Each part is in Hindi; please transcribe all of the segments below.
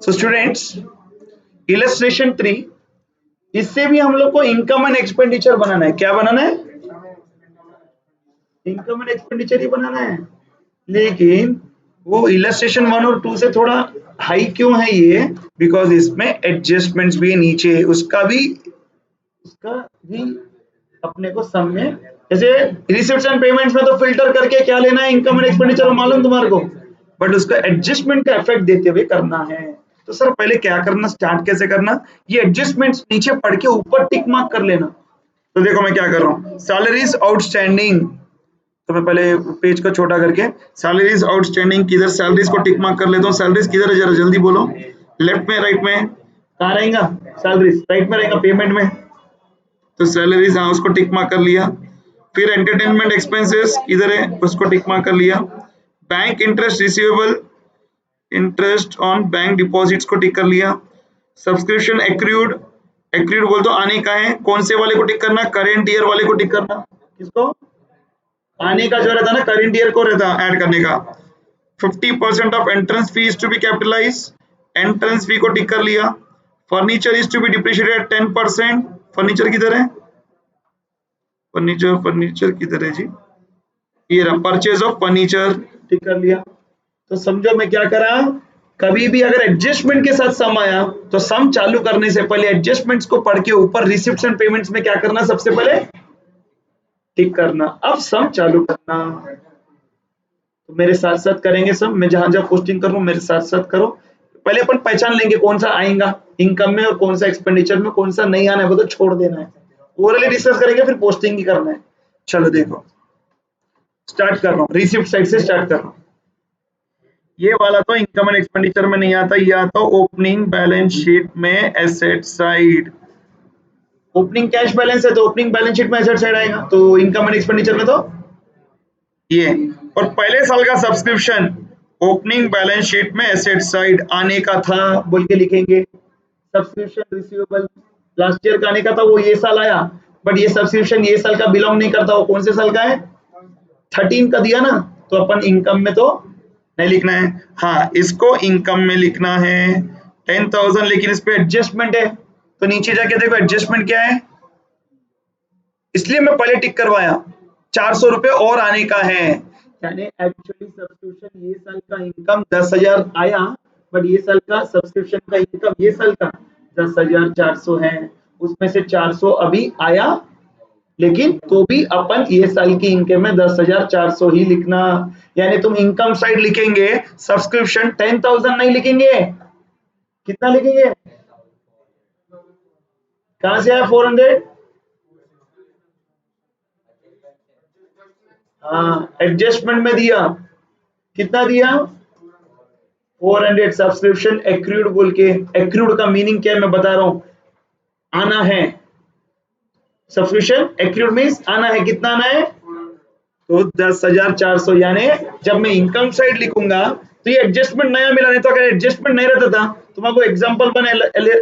सो स्टूडेंट्स, इलस्ट्रेशन 3, इससे भी हम लोग को इनकम एंड एक्सपेंडिचर बनाना है। क्या बनाना है? इनकम एंड एक्सपेंडिचर ही बनाना है। लेकिन वो इलस्ट्रेशन 1 और 2 से थोड़ा हाई क्यों है ये? बिकॉज इसमें एडजस्टमेंट्स भी है नीचे, उसका भी अपने को सम में, जैसे रिसिप्ट्स एंड पेमेंट्स में तो फिल्टर करके क्या लेना है, इनकम एंड एक्सपेंडिचर मालूम तुम्हारे को, बट उसका एडजस्टमेंट का इफेक्ट देते हुए करना है। तो सर पहले क्या करना, स्टार्ट कैसे करना, ये एडजस्टमेंट्स नीचे पढ़ के ऊपर टिक मार्क कर लेना। तो देखो मैं क्या कर रहा हूँ, सैलरीज आउटस्टैंडिंग, तो मैं पहले पेज को छोटा करके सैलरीज आउटस्टैंडिंग, किधर सैलरीज को टिक मार्क कर लेता हूँ। सैलरीज किधर है, जरा जल्दी बोलो, लेफ्ट में राइट में, कहाँ रहेगा सैलरीज? राइट में रहेगा, पेमेंट में। तो सैलरीज, हाँ उसको टिक मार्क कर लिया। फिर एंटरटेनमेंट एक्सपेंसेस किधर है, उसको टिक मार्क कर लिया। Bank interest receivable, interest on bank deposits को टिक कर लिया। सब्सक्रिप्शन एक्रूड, एक्रूड बोल तो आने का है, कौन से वाले को टिक करना, करेंट ईयर वाले को टिक करना। किसको? आने का जो रहता है ना, करेंट ईयर को रहता है ऐड करने का। 50% of entrance fee is to be capitalise, entrance fee को टिक कर लिया। Furniture is to be depreciated 10%, furniture किधर है, फर्नीचर किधर है जी, ये रहा, परचेज ऑफ फर्नीचर टिक कर लिया। तो समझो मैं क्या करा, कभी भी अगर एडजस्टमेंट के साथ सम आया तो सम चालू करने से पहले एडजस्टमेंट्स को पढ़ के ऊपर रिसिप्ट्स एंड पेमेंट्स में क्या करना, सबसे पहले टिक करना। अब सम चालू करना, तो मेरे साथ साथ करेंगे सब, मैं जहां जहां पोस्टिंग कर रहा हूं मेरे साथ साथ करो। पहले अपन पहचान लेंगे कौन सा आएगा इनकम में और कौन सा एक्सपेंडिचर में, कौन सा नहीं आना है वो तो छोड़ देना है, ओरली डिस्कस करेंगे, फिर पोस्टिंग ही करना है। चलो देखो स्टार्ट कर रहा हूँ, रिसिप्ट साइड से स्टार्ट कर रहा हूँ। ये वाला तो इनकम एंड एक्सपेंडिचर में नहीं आता, ये आता ओपनिंग बैलेंस शीट में asset side. Opening cash balance है तो ओपनिंग बैलेंस शीट में एसेट साइड आएगा, तो इनकम एंड एक्सपेंडिचर में तो ये। और पहले साल का सब्सक्रिप्शन ओपनिंग बैलेंस शीट में एसेट साइड आने का था बोल के लिखेंगे। सब्सक्रिप्शन रिसीवेबल लास्ट ईयर का आने का था, वो ये साल आया, बट ये सब्सक्रिप्शन ये साल का बिलोंग नहीं करता, वो कौन से साल का है, 13 का दिया ना, तो अपन इनकम में तो नहीं लिखना है। हाँ इसको इनकम में लिखना है 10,000, लेकिन इस पे एडजस्टमेंट है, तो नीचे जाके देखो एडजस्टमेंट क्या है, इसलिए मैं पहले टिक करवाया, 400 रुपए और आने का है। यानी एक्चुअली सब्सक्रिप्शन ये साल का इनकम 10,000 आया, बट ये साल का सब्सक्रिप्शन का इनकम ये साल का 10,400 है, उसमें से 400 अभी आया, लेकिन तो भी अपन ये साल की इनकम में 10,400 ही लिखना। यानी तुम इनकम साइड लिखेंगे सब्सक्रिप्शन 10,000 नहीं लिखेंगे, कितना लिखेंगे, कहां से आया 400, हाँ एडजस्टमेंट में दिया, कितना दिया 400, सब्सक्रिप्शन एक्रूड बोल के। एक्रूड का मीनिंग क्या है मैं बता रहा हूं, आना है, सब्सक्रिप्शन एक्रूड मीन्स आना है, कितना आना है, तो 10,400। यानी जब मैं इनकम साइड लिखूंगा तो ये एडजस्टमेंट नया मिला, नहीं तो अगर एडजस्टमेंट नहीं रहता था तुम्हारे एग्जांपल बने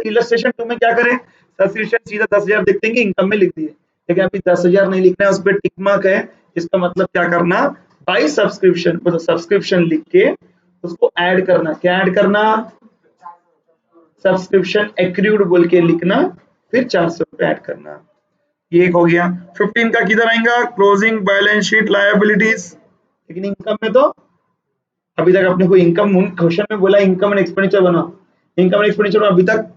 इलस्ट्रेशन 2 में क्या करें, सब्सक्रिप्शन सीधा 10,000 लिख देंगे, इनकम में लिख दिए, लेकिन अभी 10,000 नहीं लिखना है, उस पर टिक मार्क है, इसका मतलब क्या करना, बाई सब्सक्रिप्शन, मतलब सब्सक्रिप्शन लिख के उसको ऐड करना, क्या ऐड करना, सब्सक्रिप्शन एक्रूड बोल के लिखना, फिर 400 रुपए ऐड करना। ये एक हो गया। 15 का किधर आएगा, क्लोजिंग बैलेंस शीट लायबिलिटीज, लेकिन इनकम में तो अभी तक अपने को इनकम, क्वेश्चन में बोला इनकम एंड एक्सपेंडिचर बनाओ, इनकम एंड एक्सपेंडिचर में अभी तक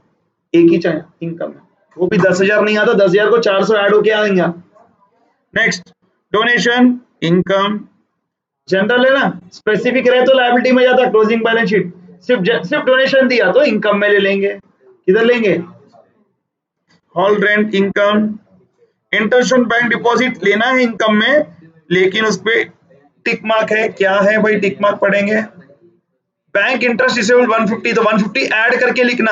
एक ही चाहिए इनकम में, वो भी 10,000 नहीं आता, 10,000 को 400 ऐड होके आएंगे। नेक्स्ट डोनेशन इनकम, जनरल है ना, स्पेसिफिक रहे तो लायबिलिटी में जाता क्लोजिंग बैलेंस शीट, सिर्फ डोनेशन दिया तो इनकम में ले लेंगे, किधर लेंगे, hall rent income. Interest on bank deposit लेना है इनकम में, लेकिन उस पे टिक मार्क है, क्या है भाई टिक मार्क पढ़ेंगे, बैंक इंटरेस्ट रिसीवेबल 150, तो 150 ऐड करके लिखना,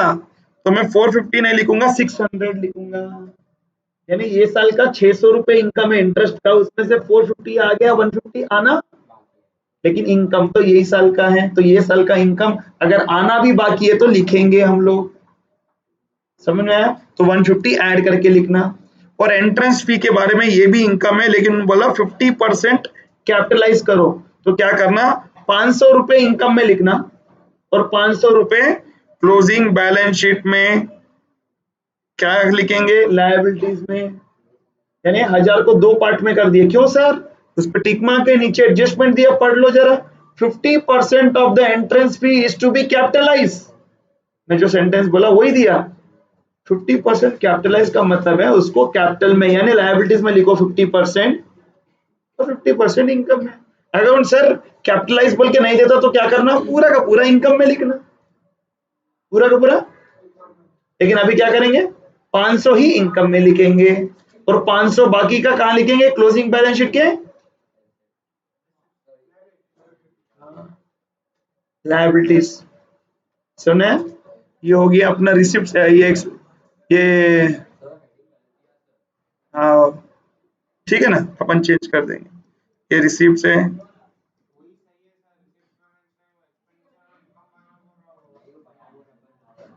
तो मैं 450 नहीं लिखूंगा 600 लिखूंगा। यानी ये साल का 600 रुपए इनकम है इंटरेस्ट का, उसमें से 450 आ गया, 150 आना, लेकिन इनकम तो यही साल का है, तो ये साल का इनकम अगर आना भी बाकी है तो लिखेंगे हम लोग, समझ में आया, तो 150 ऐड करके लिखना। और एंट्रेंस फी के बारे में ये भी इनकम है, लेकिन बोला 50% कैपिटलाइज करो, तो क्या करना 500 रुपए इनकम में लिखना और 500 रुपए क्लोजिंग बैलेंस शीट में क्या लिखेंगे, लायबिलिटीज में, यानी 1000 को 2 पार्ट में कर दिए। क्यों सर? उस पर टिक मार्क के नीचे एडजस्टमेंट दिया, पढ़ लो जरा। 50% off the entrance fee is to be capitalise. मैं जो सेंटेंस बोला वही दिया। 50% कैपिटलाइज का मतलब है उसको कैपिटल में यानी लायबिलिटीज में लिखो 50% और 50% इनकम में। अगर उन सर कैपिटलाइज बोल के नहीं देता तो क्या करना, पूरा का पूरा इनकम में लिखना, पूरा का पूरा। लेकिन अभी क्या करेंगे, 500 ही इनकम में लिखेंगे और 500 बाकी का कहां लिखेंगे, क्लोजिंग बैलेंस शीट के लायबिलिटीज। सुने, ये हो गया अपना रिसिप्ट, ये हाँ ठीक है ना, अपन चेंज कर देंगे, ये रिसिप्ट है।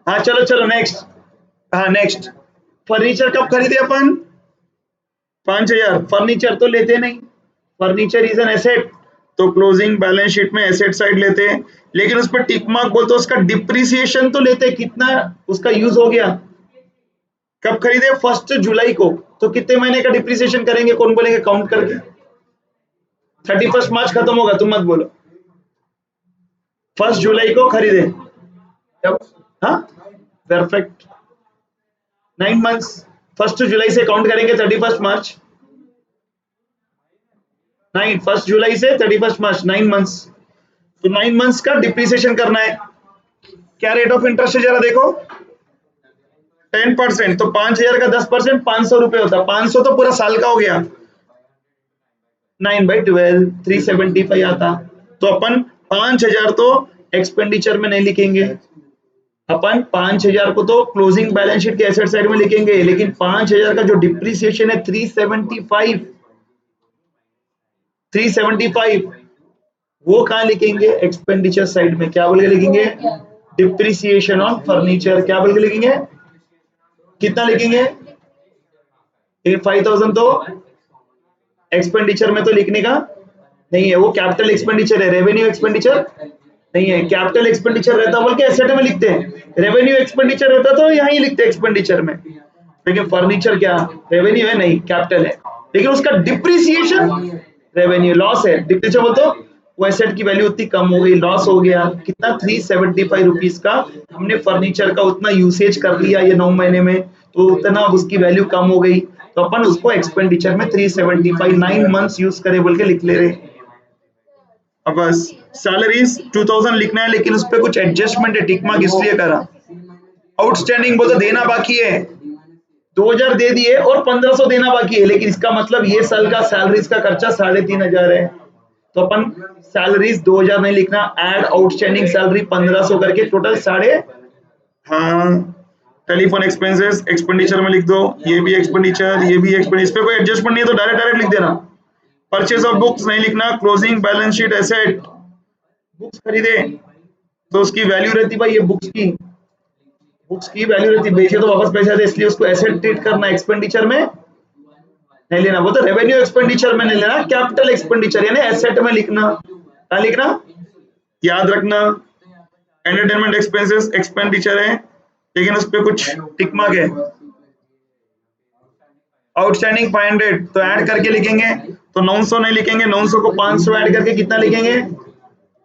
हाँ चलो चलो नेक्स्ट। हाँ नेक्स्ट, फर्नीचर कब खरीदे अपन, 5000। फर्नीचर तो लेते नहीं, फर्नीचर इज एन एसेट, तो क्लोजिंग बैलेंस शीट में एसेट साइड लेते हैं। लेकिन उस पर टिक मार्क बोलते उसका डिप्रिसिएशन तो लेते, कितना उसका यूज हो गया। कब खरीदे, 1 जुलाई को, तो कितने महीने का डिप्रिसिएशन करेंगे, कौन बोलेंगे काउंट करके। 31 मार्च खत्म होगा, तुम मत बोलो। 1 जुलाई को खरीदे, कब, हाँ परफेक्ट, 9 मंथ्स। 1 जुलाई से काउंट करेंगे 31 मार्च, 1 जुलाई से 31 मार्च, 9 मंथ्स। तो 9 मंथ्स का डिप्रिसिएशन करना है। क्या रेट ऑफ इंटरेस्ट है जरा देखो, 10%। तो 5000 का 10% 500 रुपए होता है, 500 तो पूरा साल का हो गया, 9/12 375 आता। तो अपन 5000 तो एक्सपेंडिचर में नहीं लिखेंगे, अपन 5000 को तो क्लोजिंग बैलेंस शीट के एसेट साइड में लिखेंगे, लेकिन 5000 का जो डिप्रिसिएशन है 375 वो कहां लिखेंगे, एक्सपेंडिचर साइड में। क्या बोल के लिखेंगे, डिप्रिसिएशन ऑन फर्नीचर। क्या बोल के लिखेंगे, कितना लिखेंगे, लेकिन 5000 तो एक्सपेंडिचर में तो लिखने का नहीं है, वो कैपिटल एक्सपेंडिचर है, रेवेन्यू एक्सपेंडिचर नहीं है। कैपिटल एक्सपेंडिचर रहता बोल के एसेट में लिखते हैं, रेवेन्यू एक्सपेंडिचर रहता तो यहां ही लिखते एक्सपेंडिचर में। लेकिन फर्नीचर क्या रेवेन्यू है, नहीं कैपिटल है, लेकिन उसका डिप्रिसिएशन रेवेन्यू, लॉस है। डिप्रिसिएशन बोलते वो एसेट की वैल्यू उतनी कम हो गई, लॉस हो गया, कितना 375 रुपीज का। हमने फर्नीचर का उतना यूसेज कर लिया ये 9 महीने में, तो उतना उसकी वैल्यू कम हो गई, तो अपन उसको एक्सपेंडिचर में 375 9 मंथ्स यूज करे बोल के लिख ले रहे। अब बस सैलरीज 2000 लिखना है, लेकिन उस पर कुछ एडजस्टमेंट है, टिक मार्क इसलिए करा। आउटस्टैंडिंग बोलते देना बाकी है, 2000 दे दिए और 1500 देना बाकी है, लेकिन इसका मतलब ये साल का सैलरीज का खर्चा 3500 है, तो अपन सैलरीज 2000 नहीं लिखना, ऐड आउटस्टैंडिंग सैलरी 1500 करके टोटल साढ़े। हाँ टेलीफोन एक्सपेंसेस एक्सपेंडिचर में लिख दो, ये भी एक्सपेंडिचर, ये भी एक्सपेंडिचर, इस पे कोई एडजस्टमेंट नहीं है तो डायरेक्ट लिख देना। परचेज ऑफ बुक्स नहीं लिखना, closing balance sheet asset, books खरीदे तो उसकी वैल्यू रहती भाई, ये बुक्स की वैल्यू रहती, बेचे तो वापस पैसे आते, इसलिए उसको एसेट ट्रीट करना, एक्सपेंडिचर में नहीं लेना। वो तो रेवेन्यू एक्सपेंडिचर में नहीं लेना, कैपिटल एक्सपेंडिचर यानी एसेट में लिखना। क्या लिखना, याद रखना, एंटरटेनमेंट एक्सपेंसेस एक्सपेंडिचर है, लेकिन उस पर कुछ टिक मार्क है। आउटस्टैंडिंग 500 तो ऐड करके लिखेंगे, तो 900 नहीं लिखेंगे, 900 को 500 ऐड करके कितना लिखेंगे,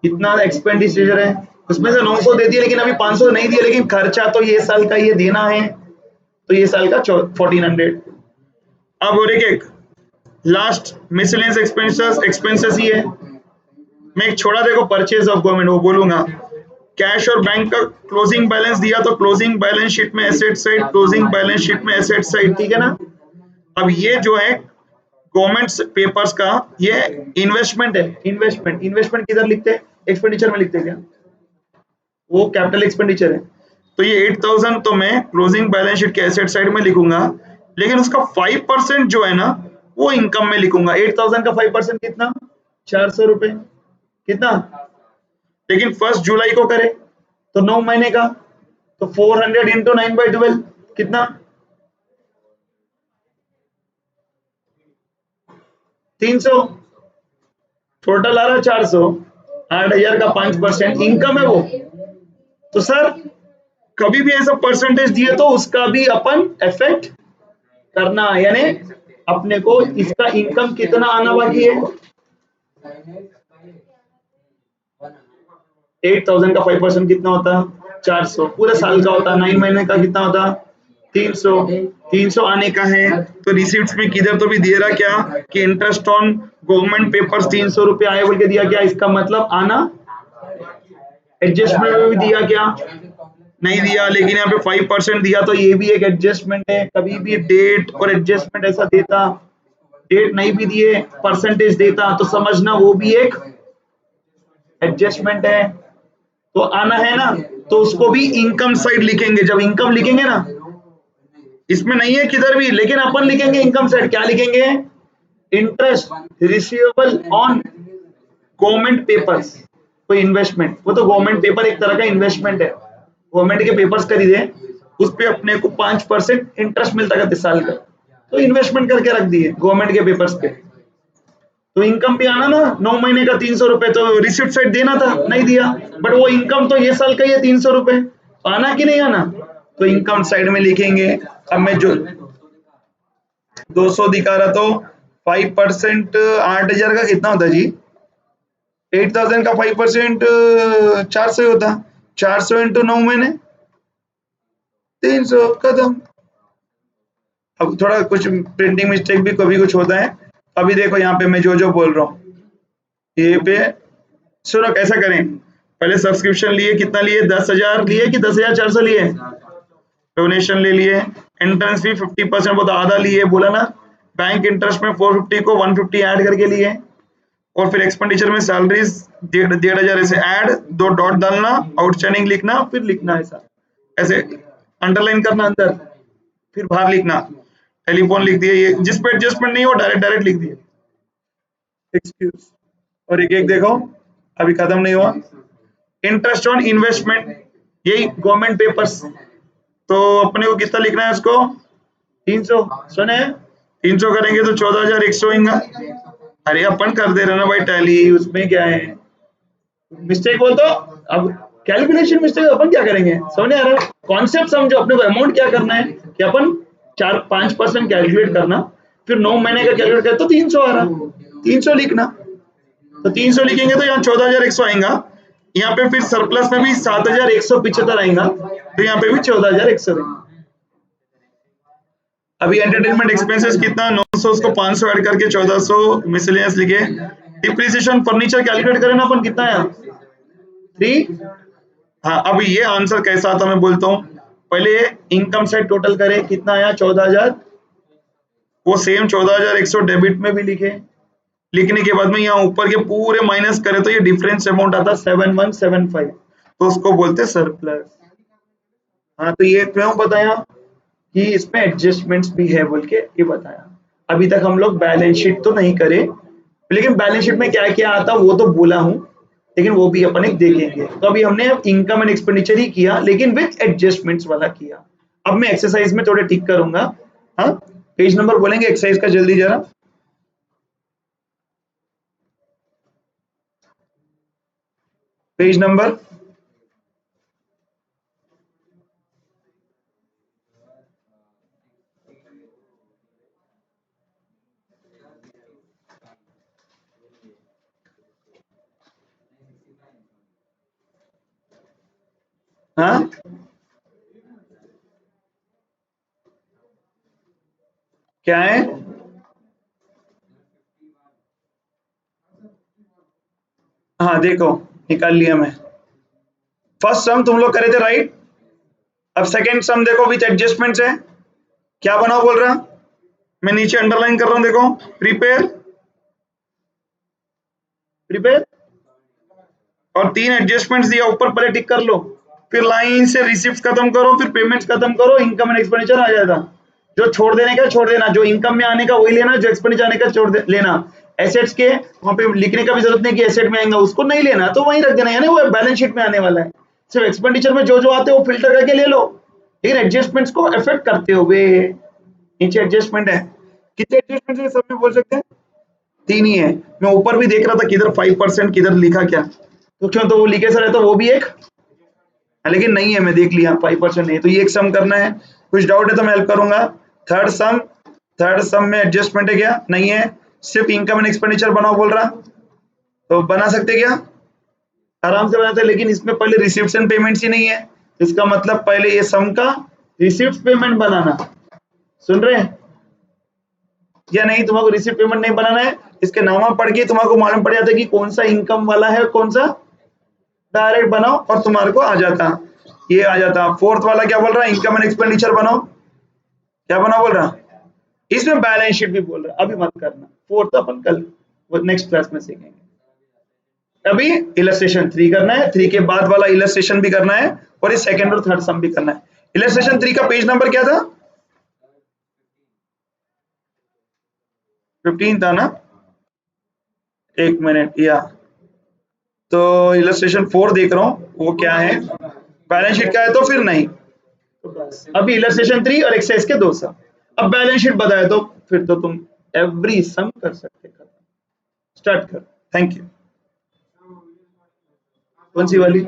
कितना एक्सपेंडिचर है, उसमें से 900 दे दिए, लेकिन अभी 500 नहीं दिए, लेकिन खर्चा तो ये साल का ये देना है, तो ये साल का 1400। अब और एक लास्ट मिसलेनियस एक्सपेंसेस एक्सपेंसेस ही है। मैं एक छोड़ा देखो, परचेज ऑफ गवर्नमेंट वो बोलूंगा, कैश और बैंक का क्लोजिंग बैलेंस दिया तो क्लोजिंग बैलेंस शीट में asset side, closing balance sheet में एसेट साइड, ठीक है ना। अब ये जो है गवर्नमेंट पेपर्स का, ये इन्वेस्टमेंट है, इन्वेस्टमेंट, इन्वेस्टमेंट किधर लिखते हैं, एक्सपेंडिचर में लिखते हैं क्या, वो कैपिटल एक्सपेंडिचर है। तो ये 8000 तो मैं क्लोजिंग बैलेंस शीट के एसेट साइड में लिखूंगा, लेकिन उसका 5% जो है ना वो इनकम में लिखूंगा। 8000 का 5% कितना, 400 रुपए, कितना, लेकिन 1 जुलाई को करे तो 9 महीने का, तो 400 इंटू 9/12 कितना, 300, टोटल आ रहा 400, 8000 का 5% इनकम है वो। तो सर कभी भी ऐसा परसेंटेज दिए तो उसका भी अपन इफेक्ट करना, यानी अपने को इसका इनकम कितना आना बाकी है, 8,000 का 5% कितना होता, 400, पूरे साल का होता, 9 महीने का कितना होता, 300। 300 आने का है तो रिसीट्स में किधर तो भी दे रहा क्या कि इंटरेस्ट ऑन गवर्नमेंट पेपर्स 300 रुपए आए बोल के दिया क्या, इसका मतलब आना। एडजस्टमेंट में भी दिया क्या, नहीं दिया, लेकिन यहाँ पे 5% दिया तो ये भी एक एडजस्टमेंट है। कभी भी डेट और एडजस्टमेंट ऐसा देता, डेट नहीं भी दिए परसेंटेज देता तो समझना वो भी एक एडजस्टमेंट है। तो आना है ना, तो उसको भी इनकम साइड लिखेंगे। जब इनकम लिखेंगे ना, इसमें नहीं है किधर भी, लेकिन अपन लिखेंगे इनकम साइड, क्या लिखेंगे, interest receivable on government papers, कोई इन्वेस्टमेंट, वो तो गवर्नमेंट पेपर एक तरह का इन्वेस्टमेंट है, गवर्नमेंट के पेपर्स खरीदे उस पे अपने को 5% इंटरेस्ट मिलता है 30 साल का, तो इन्वेस्टमेंट करके रख दिए गवर्नमेंट के पेपर्स पे। तो इनकम भी आना ना, 9 महीने का 300 रुपए, तो रिसिप्ट साइड देना था, नहीं दिया, बट वो इनकम तो ये साल का ही है 300 रुपए, तो आना कि नहीं आना, तो इनकम साइड में लिखेंगे। अब मैं जो 200 दिखा रहा तो 5% 8,000 का कितना होता जी, 8,000 का 5% 400 ही होता, 400 इंटू 9 महीने 300, खत्म। अब थोड़ा कुछ प्रिंटिंग मिस्टेक भी कभी कुछ होता है। अभी देखो यहाँ पे मैं जो जो बोल रहा हूँ, ये पे सुनो कैसा करें, पहले सब्सक्रिप्शन लिए, कितना लिए, 10,000 लिए कि 10,400 लिए, डोनेशन ले लिए, एंट्रेंस फी 50% वो तो आधा लिए बोला ना, बैंक इंटरेस्ट में 450 को 150 ऐड करके लिए, और फिर एक्सपेंडिचर में सैलरीज 1,500 ऐसे ऐड, 2 डॉट डालना, आउटस्टैंडिंग लिखना, फिर लिखना ऐसा, ऐसे अंडरलाइन करना अंदर, फिर बाहर लिखना, टेलीफोन लिख दिए, ये जिस पे एडजस्टमेंट नहीं हो डायरेक्ट डायरेक्ट लिख दिए, एक्सक्यूज। और एक एक देखो अभी खत्म नहीं हुआ, इंटरेस्ट ऑन इन्वेस्टमेंट, यही गवर्नमेंट पेपर्स, तो अपने को कितना लिखना है इसको, 300, सुने 300 करेंगे तो 14,100 होगा। अरे अपन कर दे रहे ना भाई टैली, उसमें क्या है, मिस्टेक बोल तो, अब कैलकुलेशन मिस्टेक अपन क्या करेंगे, समझ आ रहा है, कॉन्सेप्ट समझो, अपने को अमाउंट क्या करना है कि अपन 4-5% कैलकुलेट करना, फिर 9 महीने का कैलकुलेट करते तो 300 आ रहा, 300 लिखना, तो 300 लिखेंगे तो यहाँ 14,100 आएगा, यहाँ पे फिर सरप्लस में भी 7,175 आएगा, तो यहाँ पे भी 14,100। अभी एंटरटेनमेंट एक्सपेंसेस कितना, 900, उसको 500 ऐड करके 1,400, मिसलेनियस लिखे, डिप्रिसिएशन फर्नीचर कैलकुलेट करें ना अपन, कितना है 3। हाँ अभी ये आंसर कैसा आता मैं बोलता हूँ, पहले इनकम साइड टोटल करें, कितना आया 14,000, वो सेम 14,100 डेबिट में भी लिखे, लिखने के बाद में यहाँ ऊपर के पूरे माइनस करें तो ये डिफरेंस अमाउंट आता 7,175, तो उसको बोलते सरप्लस। हाँ तो ये क्यों बताया कि इसमें एडजस्टमेंट्स भी है बोल के ये बताया। अभी तक हम लोग बैलेंस शीट तो नहीं करे, लेकिन बैलेंस शीट में क्या क्या आता वो तो बोला हूं, लेकिन वो भी अपन एक देखेंगे। तो अभी हमने इनकम एंड एक्सपेंडिचर ही किया, लेकिन विद एडजस्टमेंट्स वाला किया। अब मैं एक्सरसाइज में थोड़े टिक करूंगा। हाँ पेज नंबर बोलेंगे एक्सरसाइज का जल्दी जरा, पेज नंबर, हाँ क्या है, हाँ देखो निकाल लिया मैं, फर्स्ट सम तुम लोग करे थे राइट, अब सेकेंड सम देखो विथ एडजस्टमेंट्स है, क्या बना बोल रहा, मैं नीचे अंडरलाइन कर रहा हूं देखो, प्रिपेयर, प्रिपेयर, और 3 एडजस्टमेंट्स दिया ऊपर, पहले टिक कर लो, फिर लाइन से रिसिप्ट खत्म करो, फिर पेमेंट्स खत्म करो, इनकम एंड एक्सपेंडिचर आ जाएगा, जो छोड़ देने का छोड़ देना, जो इनकम में आने का वही लेना, जो एक्सपेंडिचर आने का लेना। एसेट्स के वहां पे लिखने का भी जरूरत नहीं कि एसेट में आएगा उसको नहीं लेना, तो वहीं रख देना, यानी वो बैलेंस शीट में आने वाला है, सिर्फ एक्सपेंडिचर में जो जो आते हैं वो फिल्टर करके ले लो, लेकिन एडजस्टमेंट्स को इफेक्ट करते हुए। नीचे एडजस्टमेंट है, कितने एडजस्टमेंट है सब में बोल सकते हैं, 3 ही है। मैं ऊपर भी देख रहा था किधर 5% किधर लिखा क्या, तो क्यों, तो वो लिखे सर है तो वो भी एक लेकिन नहीं है, मैं देख लिया 5% नहीं है, तो ये एक सम करना है। कुछ डाउट है तो मैं हेल्प करूंगा। थर्ड सम में एडजस्टमेंट है क्या? नहीं है। सिर्फ इनकम एंड एक्सपेंडिचर बनाओ बोल रहा, तो बना सकते क्या? आराम से बनाते, लेकिन इसमें पहले रिसिप्ट्स एंड पेमेंट्स ही नहीं है। इसका मतलब पहले ये सम का रिसिप्ट पेमेंट बनाना। सुन रहे हैं या नहीं? तुम्हारे रिसिप्ट पेमेंट नहीं बनाना है, इसके नामा पढ़ के तुम्हारे मालूम पड़ जाता है कि कौन सा इनकम वाला है कौन सा, डायरेक्ट बनाओ और तुम्हारे को आ जाता, ये आ जाता। फोर्थ वाला क्या बोल रहा है? इनकम एंड एक्सपेंडिचर बनाओ। क्या बनाओ बोल रहा? इसमें बैलेंस शीट भी बोल रहा है, अभी मत करना, फोर्थ तो अपन कल नेक्स्ट क्लास में सीखेंगे। अभी इलस्ट्रेशन 3 करना है, 3 के बाद वाला इलस्ट्रेशन भी करना है, और ये सेकंड और थर्ड सम भी करना है। इलस्ट्रेशन 3 का पेज नंबर क्या था? 15 था ना? एक मिनट, या तो इलस्ट्रेशन 4 देख रहा हूँ, वो क्या है? बैलेंस शीट का है तो फिर नहीं। अभी इलस्ट्रेशन 3 और एक्सरसाइज के 2 सम। अब बैलेंस शीट बताए तो फिर तो तुम एवरी सम कर सकते। स्टार्ट कर। Thank you. कौन सी वाली?